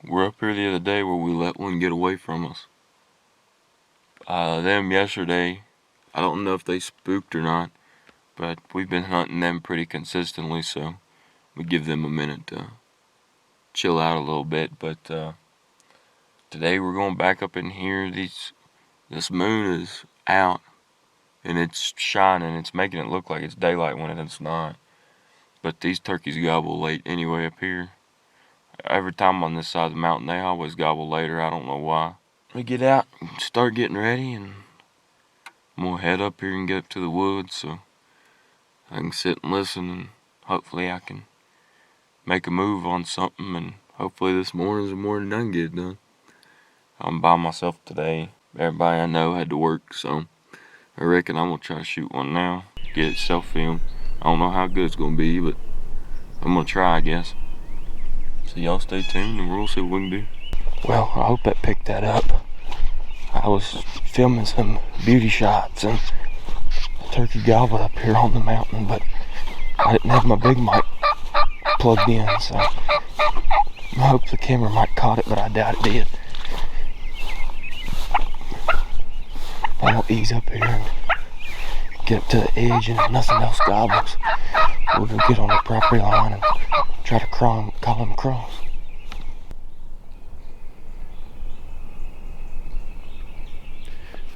We're up here the other day where we let one get away from us. Them yesterday, I don't know if they spooked or not, but we've been hunting them pretty consistently, so we give them a minute to chill out a little bit. But today we're going back up in here. This moon is out and it's shining. It's making it look like it's daylight when it's not. But these turkeys gobble late anyway up here. Every time on this side of the mountain, they always gobble later. I don't know why. We get out and start getting ready, and I'm gonna head up here and get up to the woods so I can sit and listen, and hopefully I can make a move on something, and hopefully this morning's the morning I can get it done. I'm by myself today. Everybody I know had to work, so I reckon I'm gonna try to shoot one now, get it self-filmed. I don't know how good it's gonna be, but I'm gonna try, I guess. So y'all stay tuned and we'll see what we can do. Well, I hope that picked that up. I was filming some beauty shots and the turkey gobbled up here on the mountain, but I didn't have my big mic plugged in, so I hope the camera mic caught it, but I doubt it did. I'm gonna ease up here and get up to the edge, and if nothing else gobbles, we'll go get on the property line and try to call him across.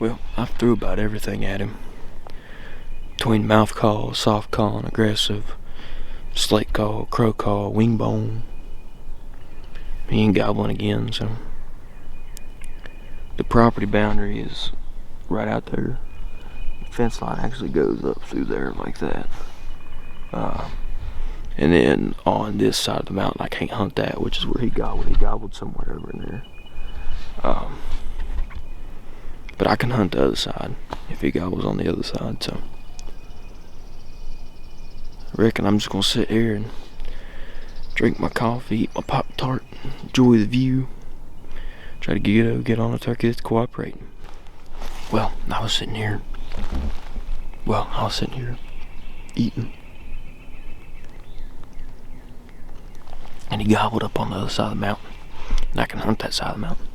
Well, I threw about everything at him. Between mouth call, soft call, and aggressive, slate call, crow call, wing bone. He ain't gobbling again, so. The property boundary is right out there. The fence line actually goes up through there like that. And then on this side of the mountain, I can't hunt that, which is where he gobbled. He gobbled somewhere over in there. But I can hunt the other side if he gobbles on the other side, so. I reckon I'm just gonna sit here and drink my coffee, eat my Pop-Tart, enjoy the view. Try to get on a turkey that's cooperating. Well, I was sitting here eating. And he gobbled up on the other side of the mountain. And I can hunt that side of the mountain.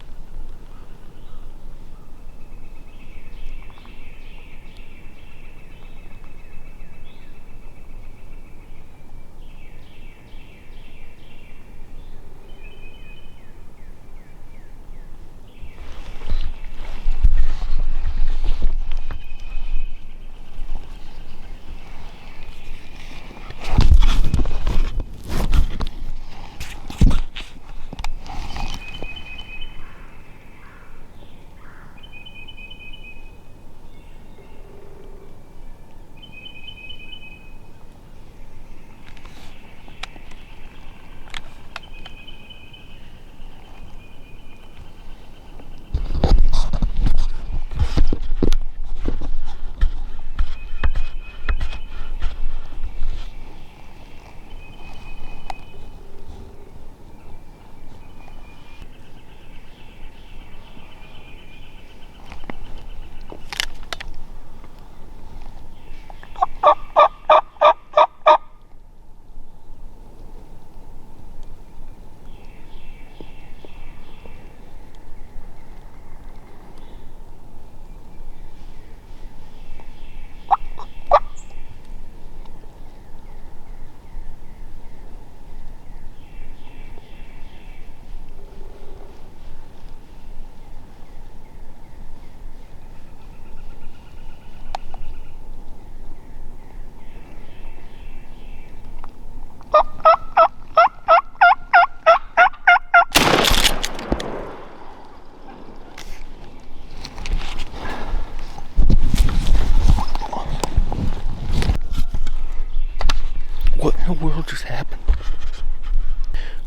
What in the world just happened?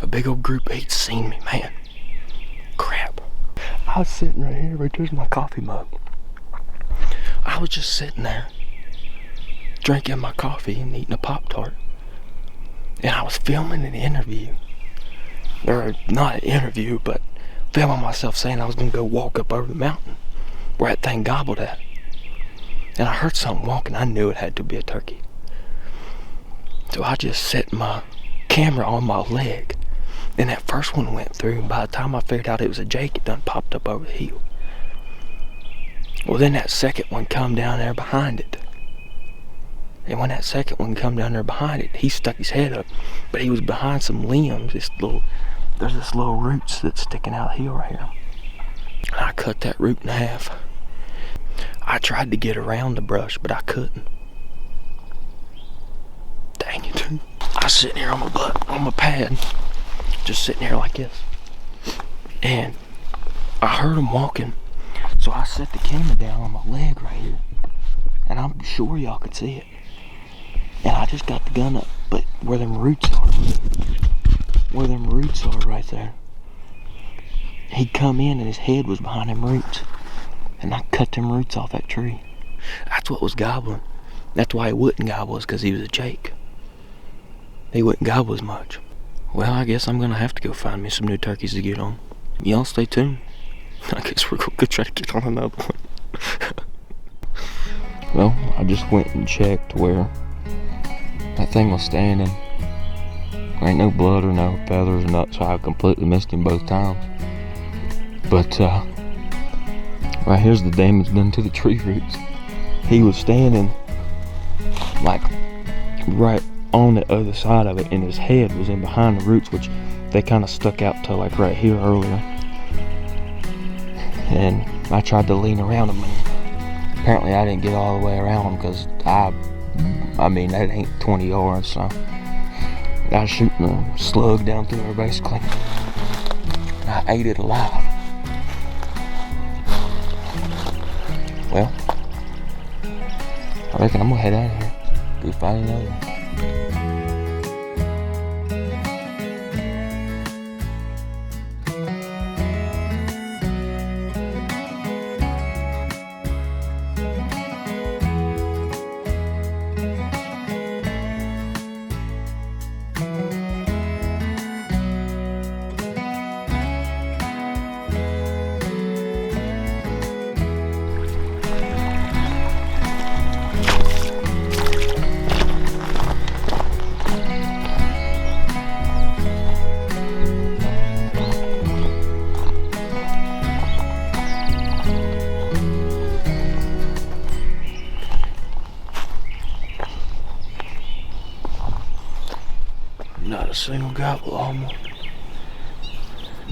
A big old group 8 seen me, man. Crap. I was sitting right here, right there's my coffee mug. I was just sitting there, drinking my coffee and eating a Pop-Tart. And I was filming an interview. Or not an interview, but filming myself saying I was gonna go walk up over the mountain where that thing gobbled at. And I heard something walking. I knew it had to be a turkey. So I just set my camera on my leg And that first one went through, and by the time I figured out it was a Jake, it done popped up over the hill. Well, then that second one come down there behind it. And when that second one come down there behind it, he stuck his head up, but he was behind some limbs. There's this little roots that's sticking out here right here. And I cut that root in half. I tried to get around the brush, but I couldn't. Dang it. I was sitting here on my butt, on my pad, just sitting here like this. And I heard him walking. So I set the camera down on my leg right here. And I'm sure y'all could see it. And I just got the gun up, but where them roots are right there. He'd come in and his head was behind them roots. And I cut them roots off that tree. That's what was gobbling. That's why he wouldn't gobble, is because he was a Jake. He wouldn't gobble as much. Well, I guess I'm gonna have to go find me some new turkeys to get on. Y'all stay tuned. I guess we're gonna go try to get on another one. Well, I just went and checked where that thing was standing. There ain't no blood or no feathers or nothing, so I completely missed him both times. But right here's the damage done to the tree roots. He was standing like right on the other side of it, and his head was in behind the roots, which they kind of stuck out to like right here earlier. And I tried to lean around him, and apparently I didn't get all the way around him, because I mean, that ain't 20 yards, so I was shooting a slug down through there basically. I ate it alive. Well, I reckon I'm gonna head out of here, go find another one. Not a single gobble almost.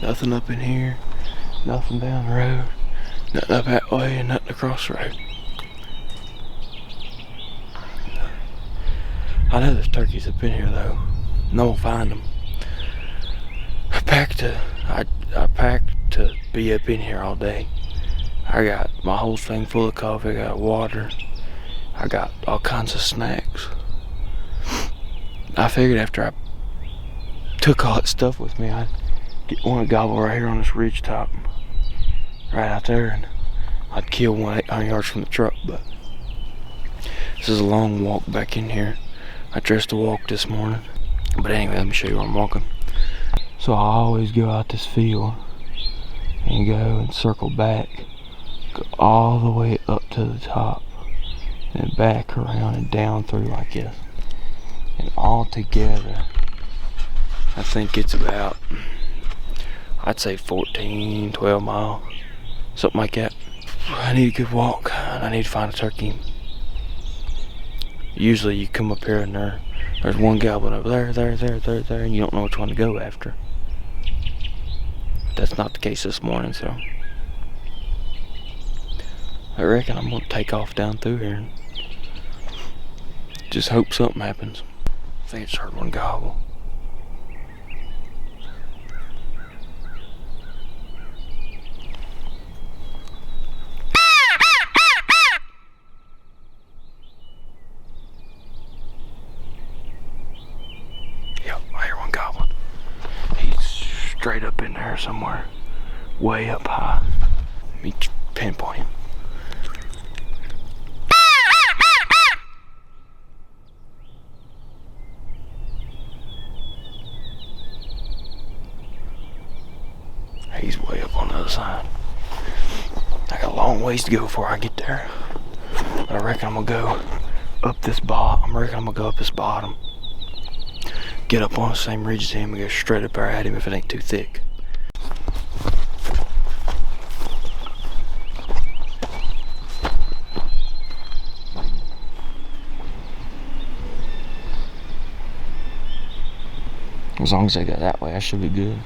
Nothing up in here, nothing down the road, nothing up that way, and nothing across the road. I know there's turkeys up in here though. No one find them. I packed to be up in here all day. I got my whole thing full of coffee, I got water, I got all kinds of snacks. I figured after I took all that stuff with me, I'd get one gobble right here on this ridge top, right out there, and I'd kill one 800 yards from the truck. But this is a long walk back in here. I dressed to walk this morning, but anyway, let me show you where I'm walking. So I always go out this field and go and circle back, go all the way up to the top, and back around and down through like this, and all together I think it's about, I'd say 14, 12 miles, something like that. I need a good walk, and I need to find a turkey. Usually you come up here and there's one gobbling over there, and you don't know which one to go after. But that's not the case this morning, so I reckon I'm gonna take off down through here and just hope something happens. I think I just heard one gobble. Straight up in there somewhere, way up high. Let me pinpoint him. He's way up on the other side. I got a long ways to go before I get there. But I reckon I'm gonna go up this bottom. get up on the same ridge as him and go straight up there at him if it ain't too thick. As long as I go that way, I should be good.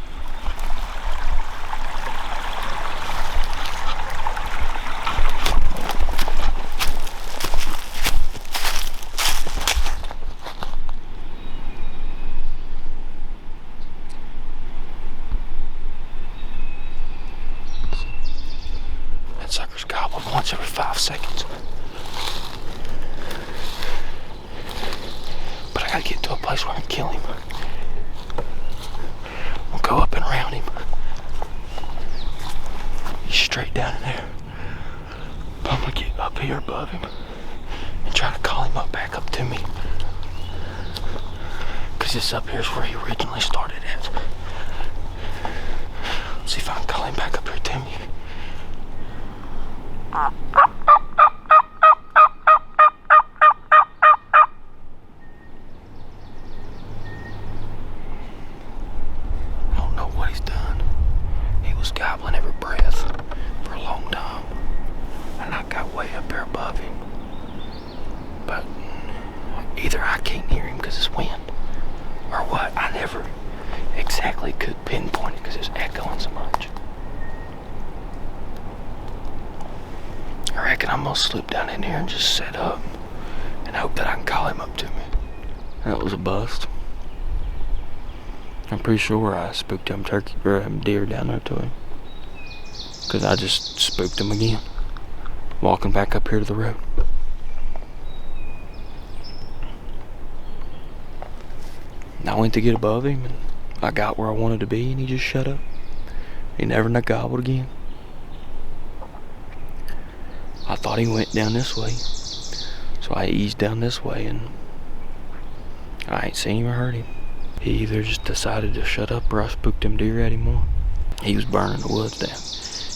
That sucker's gobbling once every 5 seconds. But I gotta get to a place where I can kill him. We'll go up and around him. He's straight down in there. But I'm gonna get up here above him and try to call him up back up to me. Cause this up here is where he originally started at. Let's see if I can call him back up here to me. Gobbling every breath for a long time, and I got way up there above him, but either I can't hear him because it's wind or what. I never exactly could pinpoint it because it's echoing so much. I reckon I'm gonna slip down in here and just set up and hope that I can call him up to me. That was a bust. I'm pretty sure I spooked them turkey or deer down there to him. Cause I just spooked him again, walking back up here to the road. And I went to get above him and I got where I wanted to be and he just shut up. He never gobbled again. I thought he went down this way, so I eased down this way and I ain't seen him or heard him. He either just decided to shut up or I spooked them deer at him more. He was burning the woods down.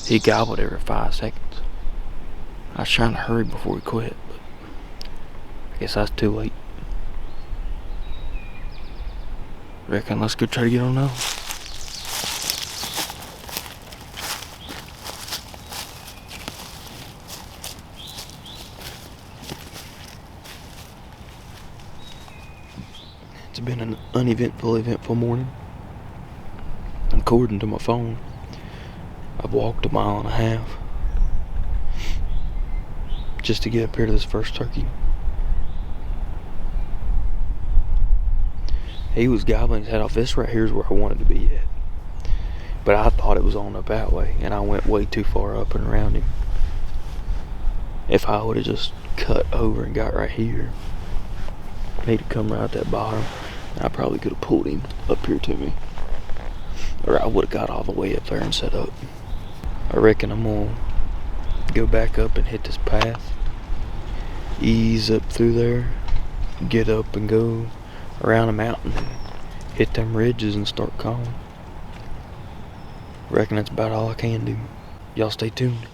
He gobbled every 5 seconds. I was trying to hurry before he quit, but I guess I was too late. Reckon let's go try to get on now. It's been an eventful morning. According to my phone, I've walked 1.5 miles just to get up here to this first turkey. He was gobbling his head off. This right here is where I wanted to be at. But I thought it was on up that way, and I went way too far up and around him. If I would have just cut over and got right here, he'd have come right at that bottom, and I probably could have pulled him up here to me. Or I would have got all the way up there and set up. I reckon I'm gonna go back up and hit this path, ease up through there, get up and go around a mountain and hit them ridges and start calling. Reckon that's about all I can do. Y'all stay tuned.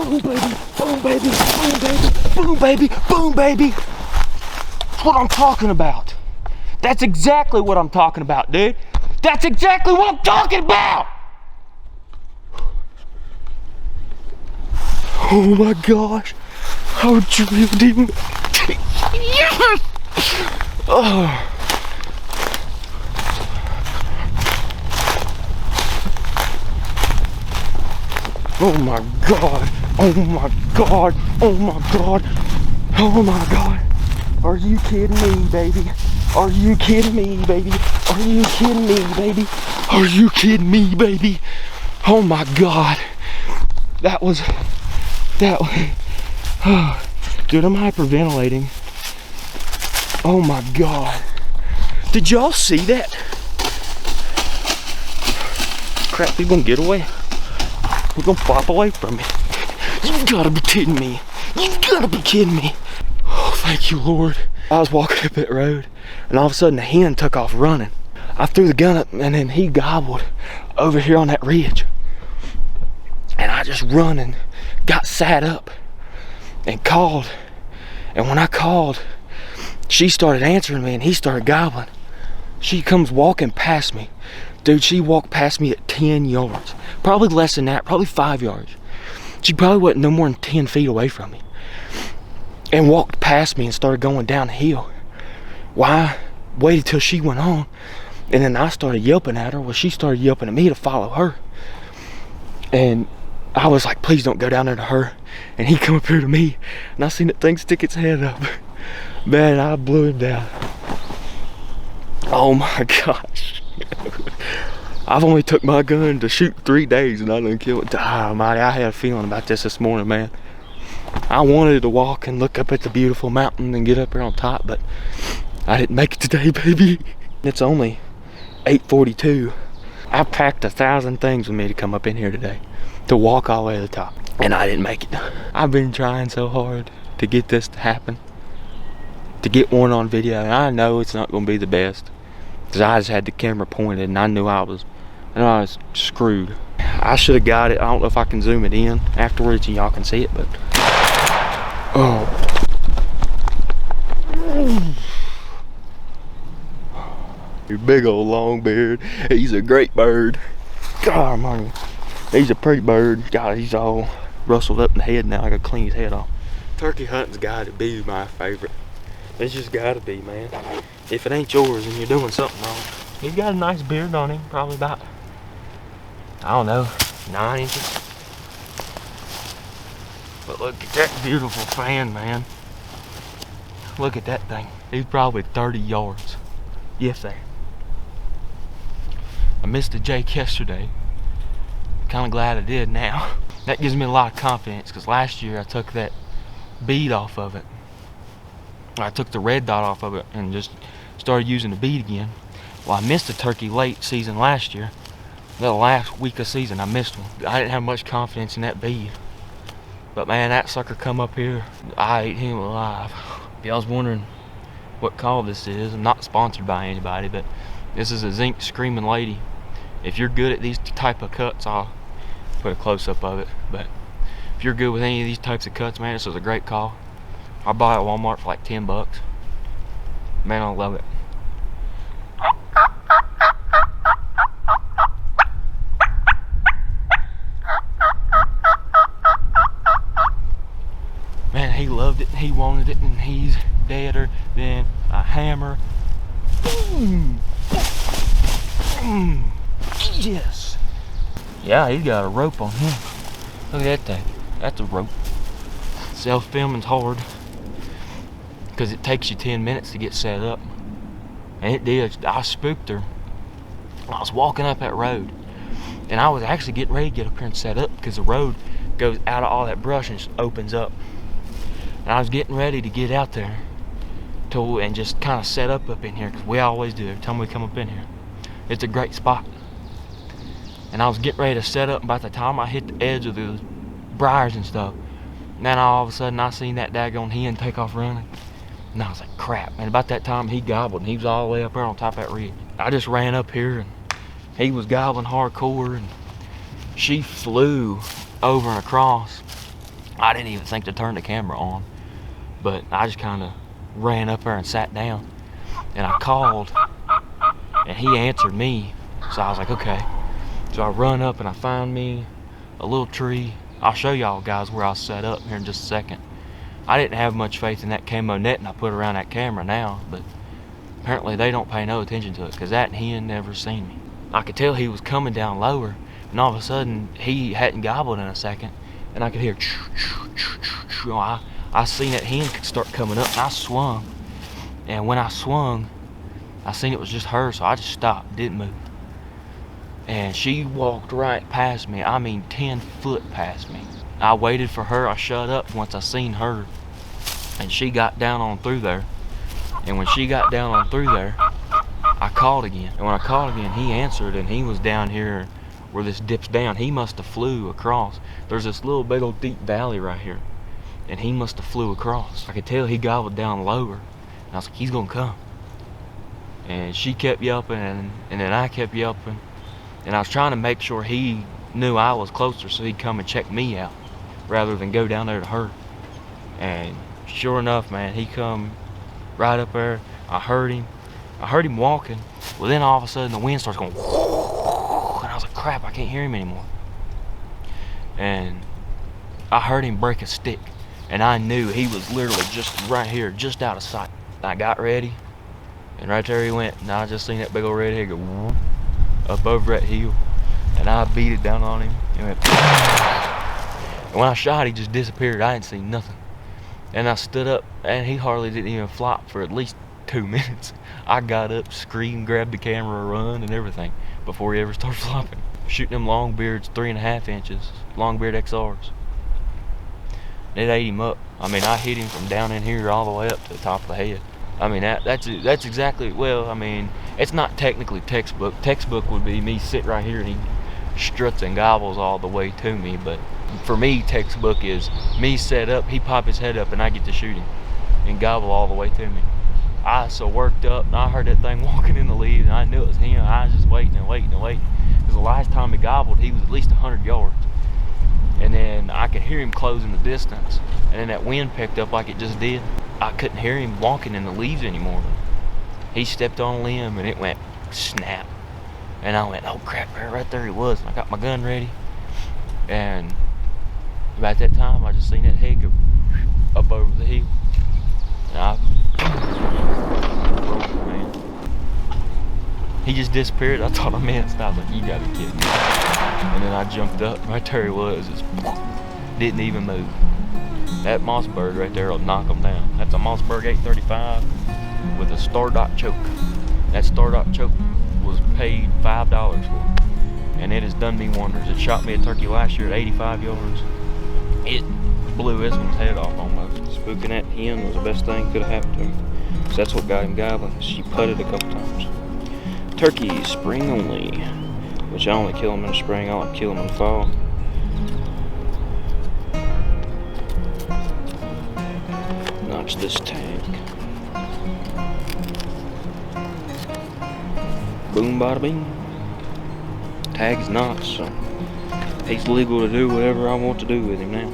Boom, baby. Boom, baby. Boom, baby. Boom, baby. Boom, baby. That's what I'm talking about. That's exactly what I'm talking about, dude. That's exactly what I'm talking about. Oh my gosh. How drilled him. Yes! Oh. Oh my god. Oh my god. Oh my god. Oh my god. Are you kidding me, baby? Are you kidding me, baby? Are you kidding me, baby? Are you kidding me, baby? Oh my god. That was oh, dude, I'm hyperventilating. Oh my god. Did y'all see that? Crap, he's gonna get away. We're gonna flop away from me. You gotta be kidding me. You gotta be kidding me. Oh, thank you, Lord. I was walking up that road, and all of a sudden the hen took off running. I threw the gun up, and then he gobbled over here on that ridge. And I just run and got sat up and called. And when I called, she started answering me, and he started gobbling. She comes walking past me. Dude, she walked past me at 10 yards. Probably less than that, probably 5 yards. She probably wasn't no more than 10 feet away from me. And walked past me and started going down the hill. Why? Waited till she went on. And then I started yelping at her. Well, she started yelping at me to follow her. And I was like, please don't go down there to her. And he come up here to me. And I seen that thing stick its head up. Man, I blew him down. Oh my gosh. I've only took my gun to shoot 3 days and I didn't kill it. Almighty, I had a feeling about this morning, man. I wanted to walk and look up at the beautiful mountain and get up there on top, but I didn't make it today, baby. It's only 8:42. I packed 1,000 things with me to come up in here today, to walk all the way to the top, and I didn't make it. I've been trying so hard to get this to happen, to get one on video, and I know it's not going to be the best, because I just had the camera pointed and I knew I was screwed. I should have got it. I don't know if I can zoom it in afterwards and y'all can see it, but oh. Your big old long beard. He's a great bird. God, man. He's a pretty bird. God, he's all rustled up in the head now. I gotta clean his head off. Turkey hunting's gotta be my favorite. It's just gotta be, man. If it ain't yours, then you're doing something wrong. He's got a nice beard on him, probably about, I don't know, 9 inches. But look at that beautiful fan, man. Look at that thing. He's probably 30 yards. Yes, sir. I missed a Jake yesterday. Kind of glad I did now. That gives me a lot of confidence, because last year I took that bead off of it. I took the red dot off of it and just started using the bead again. Well, I missed a turkey late season last year. The last week of season I missed one. I didn't have much confidence in that bead. But man, that sucker come up here, I ate him alive. If y'all was wondering what call this is, I'm not sponsored by anybody, but this is a zinc screaming lady. If you're good at these type of cuts, I'll put a close-up of it. But if you're good with any of these types of cuts, man, this is a great call. I bought it at Walmart for like 10 bucks. Man, I love it. Man, he loved it, he wanted it, and he's deader than a hammer. Boom! Boom! Yes! Yeah, he's got a rope on him. Look at that thing. That's a rope. Self-filming's hard, because it takes you 10 minutes to get set up. And it did. I spooked her. I was walking up that road, and I was actually getting ready to get up here and set up, because the road goes out of all that brush and just opens up. And I was getting ready to get out there and just kind of set up in here, because we always do every time we come up in here. It's a great spot. And I was getting ready to set up, and by the time I hit the edge of the briars and stuff, and then all of a sudden I seen that daggone hen take off running. And I was like, crap. And about that time he gobbled, and he was all the way up there on top of that ridge. I just ran up here, and he was gobbling hardcore, and she flew over and across. I didn't even think to turn the camera on, but I just kind of ran up there and sat down, and I called, and he answered me. So I was like, okay. So I run up and I find me a little tree. I'll show y'all guys where I was set up here in just a second. I didn't have much faith in that camo netting I put around that camera now, but apparently they don't pay no attention to it, because that hen never seen me. I could tell he was coming down lower, and all of a sudden he hadn't gobbled in a second, and I could hear I seen that hen start coming up, and I swung. And when I swung, I seen it was just her, so I just stopped, didn't move. And she walked right past me, I mean 10 foot past me. I waited for her, I shut up once I seen her, and she got down on through there. And when she got down on through there, I called again. And when I called again, he answered, and he was down here where this dips down. He must have flew across. There's this little big old deep valley right here, and he must have flew across. I could tell he gobbled down lower, and I was like, he's gonna come. And she kept yelping, and then I kept yelping, and I was trying to make sure he knew I was closer so he'd come and check me out rather than go down there to her. And sure enough, man, he come right up there. I heard him walking. Well, then all of a sudden the wind starts going, and I was like, crap, I can't hear him anymore. And I heard him break a stick, and I knew he was literally just right here, just out of sight. I got ready, and right there he went, and I just seen that big old red head go up over that hill, and I beat it down on him. And when I shot, he just disappeared. I didn't see nothing. And I stood up, and he hardly didn't even flop for at least 2 minutes. I got up, screamed, grabbed the camera, run, and everything before he ever started flopping. Shooting them Longbeards 3.5 inches, Longbeard XRs. It ate him up. I mean, I hit him from down in here all the way up to the top of the head. I mean, that's exactly, well, I mean, it's not technically textbook. Textbook would be me sit right here and he struts and gobbles all the way to me, but for me, textbook is me set up, he pop his head up, and I get to shoot him and gobble all the way to me. I was so worked up, and I heard that thing walking in the leaves, and I knew it was him. I was just waiting and waiting and waiting, because the last time he gobbled, he was at least 100 yards. And then I could hear him closing the distance, and then that wind picked up like it just did. I couldn't hear him walking in the leaves anymore. He stepped on a limb, and it went snap. And I went, oh crap, right there he was. And I got my gun ready, and about that time, I just seen that head go up over the hill. And I broke, man. He just disappeared. I thought I missed. I was like, you gotta be kidding me. And then I jumped up. Right there he was. Just didn't even move. That Mossberg right there will knock him down. That's a Mossberg 835 with a star dot choke. That star dot choke was paid $5 for, and it has done me wonders. It shot me a turkey last year at 85 yards. It blew this one's head off almost. Spooking that hen was the best thing could have happened to him. So that's what got him gobbling. She putted a couple times. Turkey, spring only. Which I only kill them in the spring. I like to kill them in the fall. Notch this tank. Boom, bada bing. Tag's notched, so he's legal to do whatever I want to do with him now.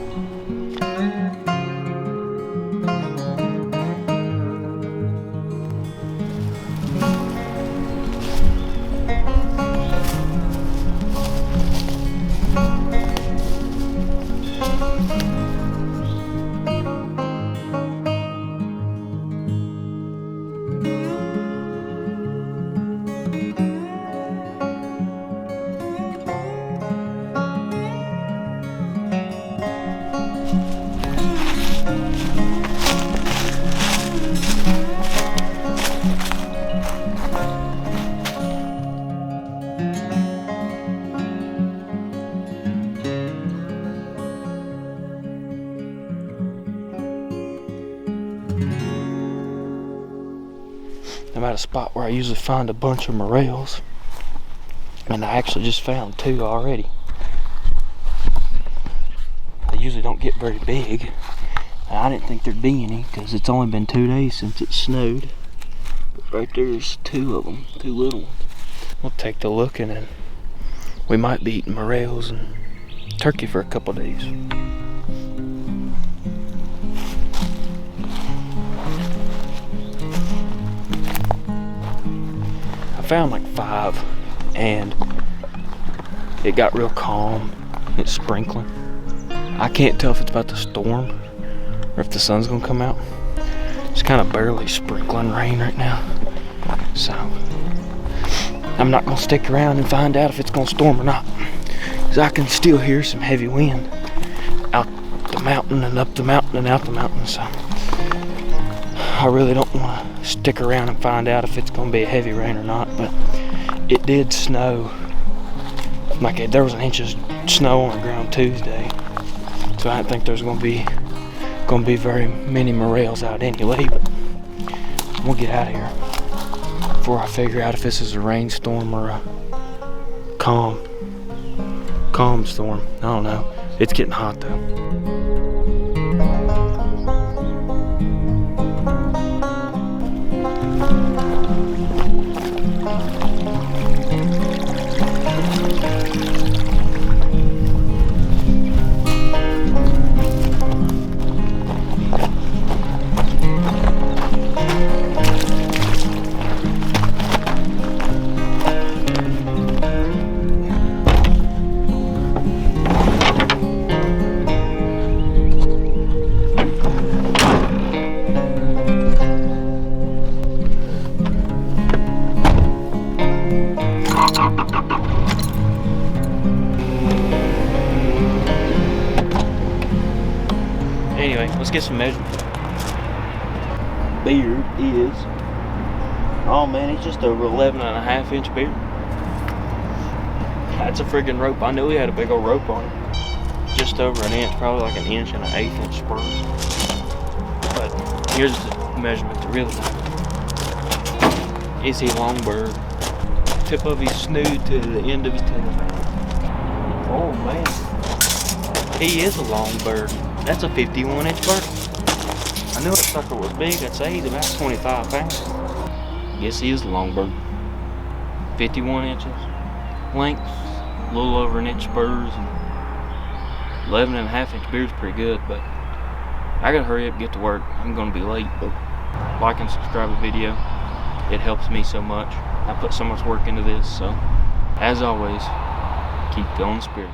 I'm at a spot where I usually find a bunch of morels, and I actually just found 2 already. They usually don't get very big, and I didn't think there'd be any because it's only been 2 days since it snowed. But right there's 2 of them, 2 little ones. We'll take the looking, and we might be eating morels and turkey for a couple days. found like 5, and it got real calm. It's sprinkling. I can't tell if it's about to storm or if the sun's gonna come out. It's kind of barely sprinkling rain right now, so I'm not gonna stick around and find out if it's gonna storm or not, because I can still hear some heavy wind out the mountain and up the mountain and out the mountain. So I really don't want to stick around and find out if it's gonna be a heavy rain or not. But it did snow. Like, there was an inch of snow on the ground Tuesday, so I didn't think there's gonna be very many morels out anyway. But we'll get out of here before I figure out if this is a rainstorm or a calm storm. I don't know. It's getting hot though. Anyway, let's get some measurements. Beard is, oh man, it's just over 11.5-inch beard. That's a friggin' rope. I knew he had a big old rope on it. Just over an inch, probably like an 1 1/8 spurs. But here's the measurement to really know. Is he a long bird? Tip of his snoot to the end of his tail. Oh man, he is a long bird. That's a 51-inch bird. I knew that sucker was big. I'd say he's about 25 pounds. Yes, he is a long bird. 51 inches length, a little over an inch spurs, and 11.5-inch beard's pretty good. But I gotta hurry up and get to work. I'm gonna be late. But like and subscribe the video. It helps me so much. I put so much work into this. So as always, keep going, Spirit.